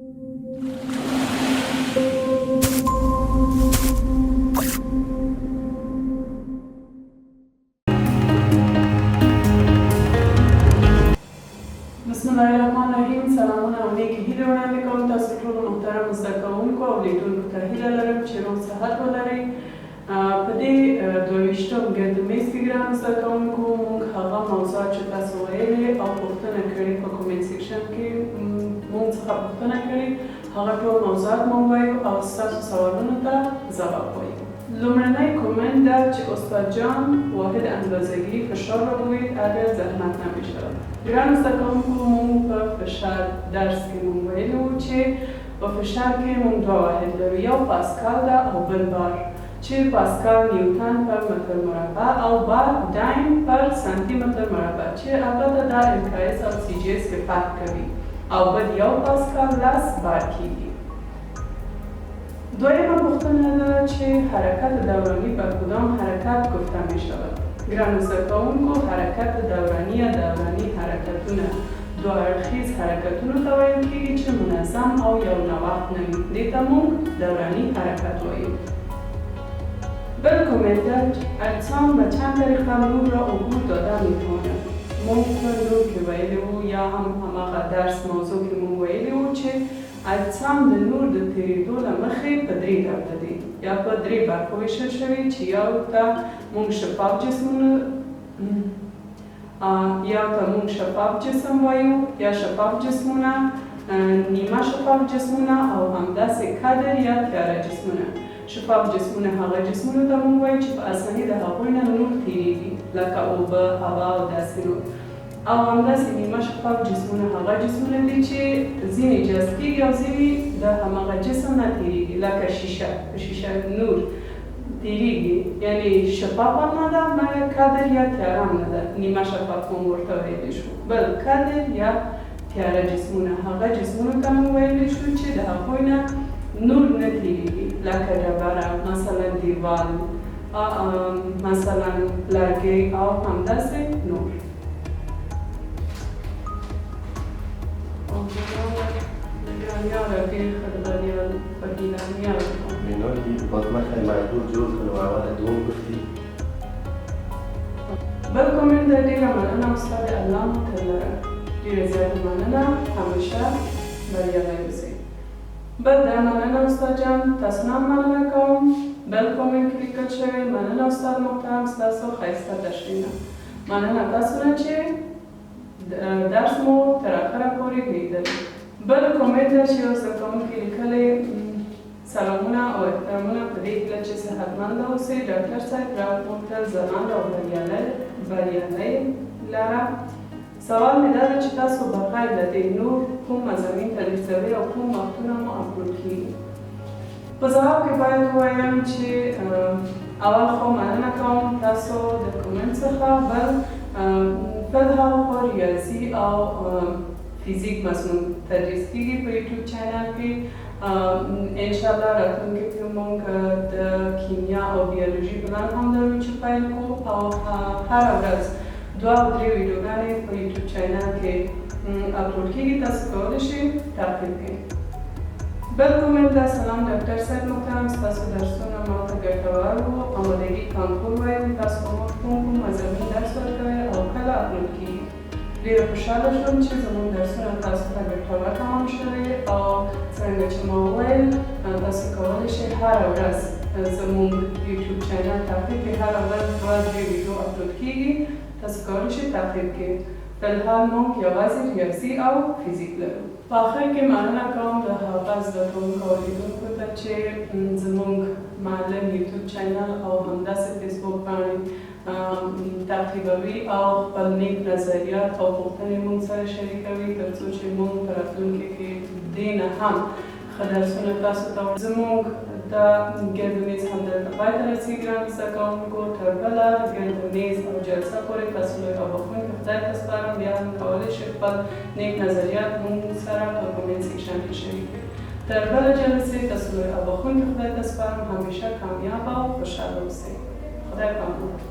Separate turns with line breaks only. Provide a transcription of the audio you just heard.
بسم الله الرحمن الرحیم. سلامونه او نیکی هیله وړاندې کوم تاسو ټول محترم زده کوونکو او لیدونکو ته هیله لرم چې روغ صحت ولرئ. په دې 22م ګردمیز کې ګرانو زده کوونکو موږ هغه موضوعات چې تاسو ویلې او پوښتنه کړې په کومنټ سیکشن کې موږ څخه پوښتنه کړې هغه ټول موضوعات موږ وایو او ستاسو سوالونو ته ځواب وایو. لومړنی کومنت ده چې استاد جان واحد اندازه‌گیری فشار را بگویید اگر زحمت نمی‌شود. ګرانو زده کوونکو موږ په فشار درس کې موږ ویلي وو چې په فشار کې موږ دوه واحد لرو، یو پاسکال ده او بل بار، چې پاسکال نیوتن پر متر مربع او بار دایم پر سانتی متر مربع، چې البته دا MKS او CGS کې فرق کوي او بل یو پاسکال 10 بار کیږي. دویمه پوښتنه ده چې حرکت دورانی به کدام حرکت گفته می شود. ګرانو زده کوونکو حرکت دورانی یا دورانی حرکتونه دو اړخیز حرکتونو ته ویل کیږي چې منظم او یو نوښت نه وي، دې ته موږ دورانی حرکت وایو. بل کومنت ده اجسام به چند طریقه نور را عبور داده میتوانند. موږ په نور کې ویلي وو یا هم هماغه درس موضوع کې موږ ویلي وو چې اجسام د نور د تیریدو له مخې په درې ډوله دي یا په درې برخو ویشل شوي چې یو ته موږ شفاف جسم وایو یا شفاف جسمونه، نیمه شفاف جسمونه او همداسې کدر یا تیاره جسمونه. شفاف جسمونه هغه جسمونو ته موږ وایو چې په اسانۍ د هغوی نه نور تیریږي لکه اوبه، هوا او داسې نور. او همداسې نیمه شفاف جسمونه هغه جسمونه دي چې ځینې جذب کېږي او ځینې د هماغه جسم نه تیریږي لکه شیشه. په شیشه نور تیریږي یعنی شفاف هم نه ده مګر کدر یا تیاره هم نه ده، نیمه شفاف هم ورته ویلی شو. بل کدر یا تیاره جسمونه هغه جسمونو ته موږ ویلی شو چې د هغوی نه نور نه تیریږي لکه ډبره، مثلا دیوال، مثلا لرګی او همداسې نور.
منوی باز خیلی مجبور جور کنم اول دوم گفتی.
بل کومنت ده ډېره مننه استاد الله مو تر لره، ډېره زیاته مننه، همیشه بریالی اوسئ. بل ده مننه استاد جان، تاسو نه مننه کوم. بل کومنت کې لیکل شوی مننه استاد محترم ستاسو ښایسته تشریحونه. مننه تاسو نه چې درس مو تر اخره پورې پرېږدئ. بل کومنت ده چې یو زده کوونکي لیکلی سلامونه او احترامونه په دې هیله چې صحتمنده اوسئ. ډاکټر صاحب رات مو تل ځلانده او بریالی لره. سوال مې دا ده چې تاسو بغیر له دې نور کوم مضامین تدریسوئ او کوم وختونه مو اپلوډ کیږي؟ په ځواب کې باید ووایم چې اول خو مننه کوم تاسو د کومنت څخه. بل فلحال خو ریاضي او فیزیک مضمون تدریس کیږي په یوټیوب چینل کې. انشاءالله راتلونکي کې موږ د کیمیا او بیولوژي پلان هم لرو چې پیل کوو او هره ورځ 2 او 3 ویډیوګانې په یوټیوب چینل کې اپلوډ کیږي، تاسو کولی شئ تعقیب کړئ. بل کومنت ده سلام ډاکټر صاحب محترم، ستاسو درسونه ماته ګټور وو. آمادګي کانکور وایم، تاسو کوم مضامین درس ورکوئ او کله اپلوډ کیږي؟ ډېره خوشحاله شوم چې زموږ درسونه تاسو ته ګټور تمام شوي او څرنګه چې ما وویل تاسو کولی شئ هره ورځ زموږ یوټیوب چینل تعقیب کړئ. هره ورځ 2 ویډیو اپلوډ کیږي، تاسو کولی شئ تعقیب کړئ. فلحال موږ یوازې ریاضي او فیزیک لرو. په آخر کې مننه کوم د هغه زده کوونکو او لیدونکو ته چې زموږ معلم یوټیوب چینل او همداسې فیسبوک باندې تعقیبوي او خپل نیک نظریات او پوښتنې موږ سره شریکوي تر څو چې موږ په راتلونکي کې دې نه هم ښه درسونه تاسو ته زموږ دا ګردمیز همدلته پای ته رسېږي. ګرانو زده کوونکو تر بله ګردمیز او جلسه پورې تاسو لوی او بخښونکي خدای ته سپارم. بیا هم کولی شئ خپل نیک نظریات موږ سره په کومنټ سیکشن کې شریک کړئ. تر بله جلسې تاسو لوی او بخښونکي خدای ته سپارم. همیشه کامیاب او خوشحاله اوسئ. خدای پامان.